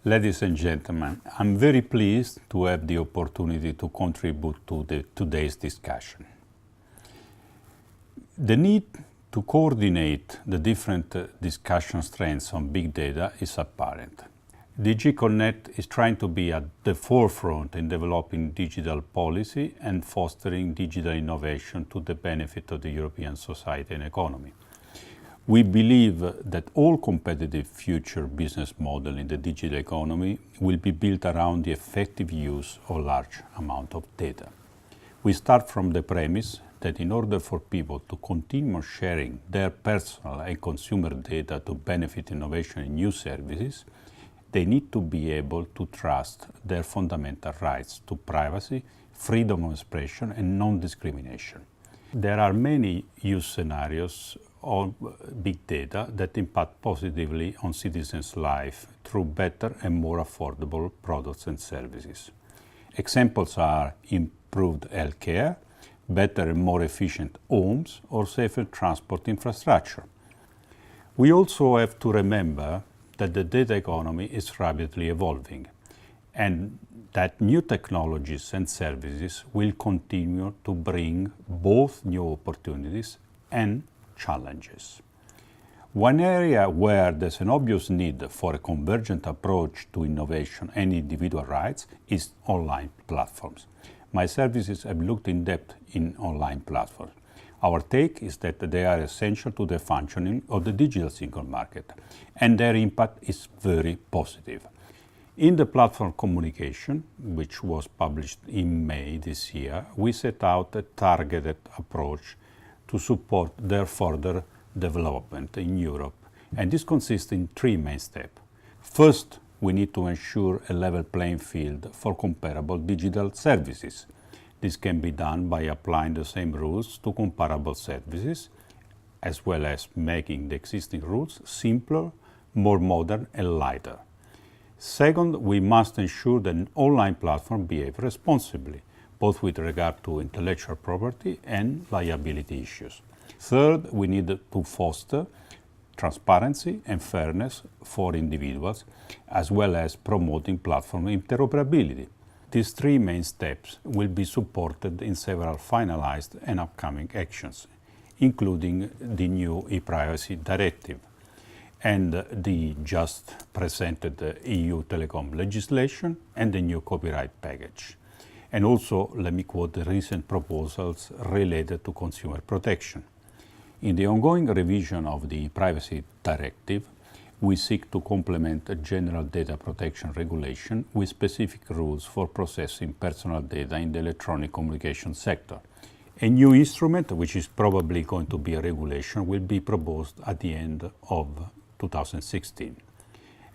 Ladies and gentlemen, I'm very pleased to have the opportunity to contribute to today's discussion. The need to coordinate the different discussion strands on big data is apparent. DG Connect is trying to be at the forefront in developing digital policy and fostering digital innovation to the benefit of the European society and economy. We believe that all competitive future business models in the digital economy will be built around the effective use of large amount of data. We start from the premise that in order for people to continue sharing their personal and consumer data to benefit innovation in new services, they need to be able to trust their fundamental rights to privacy, freedom of expression, and non-discrimination. There are many use scenarios of big data that impact positively on citizens' life through better and more affordable products and services. Examples are improved healthcare, better and more efficient homes, or safer transport infrastructure. We also have to remember that the data economy is rapidly evolving and that new technologies and services will continue to bring both new opportunities and challenges. One area where there's an obvious need for a convergent approach to innovation and individual rights is online platforms. My services have looked in depth in online platforms. Our take is that they are essential to the functioning of the digital single market, and their impact is very positive. In the platform communication, which was published in May this year, we set out a targeted approach to support their further development in Europe, and this consists in three main steps. First, we need to ensure a level playing field for comparable digital services. This can be done by applying the same rules to comparable services, as well as making the existing rules simpler, more modern, and lighter. Second, we must ensure that online platforms behave responsibly, both with regard to intellectual property and liability issues. Third, we need to foster transparency and fairness for individuals, as well as promoting platform interoperability. These three main steps will be supported in several finalized and upcoming actions, including the new e-privacy directive and the just presented EU telecom legislation and the new copyright package. And also, let me quote the recent proposals related to consumer protection. In the ongoing revision of the Privacy Directive, we seek to complement a general data protection regulation with specific rules for processing personal data in the electronic communication sector. A new instrument, which is probably going to be a regulation, will be proposed at the end of 2016.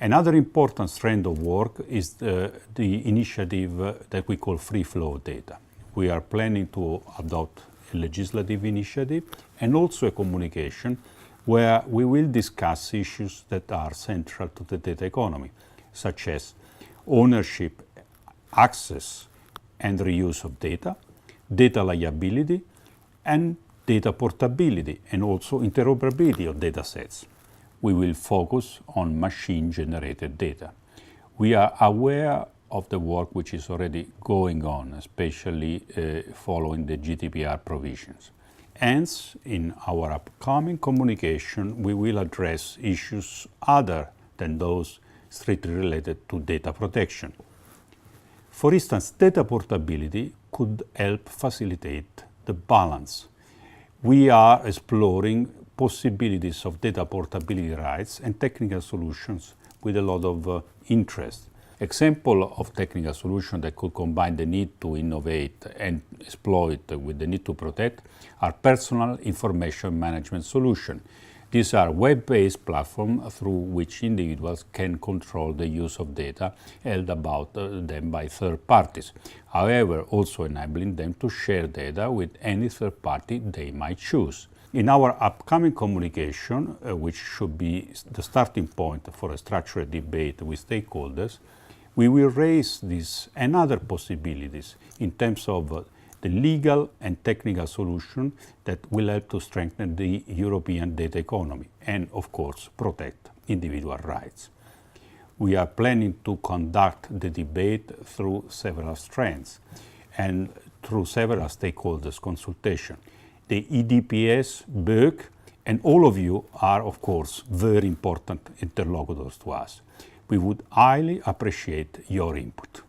Another important strand of work is the initiative that we call free flow data. We are planning to adopt a legislative initiative and also a communication where we will discuss issues that are central to the data economy, such as ownership, access and reuse of data, data liability, and data portability, and also interoperability of data sets. We will focus on machine-generated data. We are aware of the work which is already going on, especially following the GDPR provisions. Hence, in our upcoming communication, we will address issues other than those strictly related to data protection. For instance, data portability could help facilitate the balance. We are exploring possibilities of data portability rights and technical solutions with a lot of interest. Example of technical solution that could combine the need to innovate and exploit with the need to protect are personal information management solutions. These are web-based platforms through which individuals can control the use of data held about them by third parties, however, also enabling them to share data with any third party they might choose. In our upcoming communication, which should be the starting point for a structured debate with stakeholders, we will raise these and other possibilities in terms of the legal and technical solution that will help to strengthen the European data economy and, of course, protect individual rights. We are planning to conduct the debate through several strands and through several stakeholders consultation. The EDPS, BEUC, and all of you are, of course, very important interlocutors to us. We would highly appreciate your input.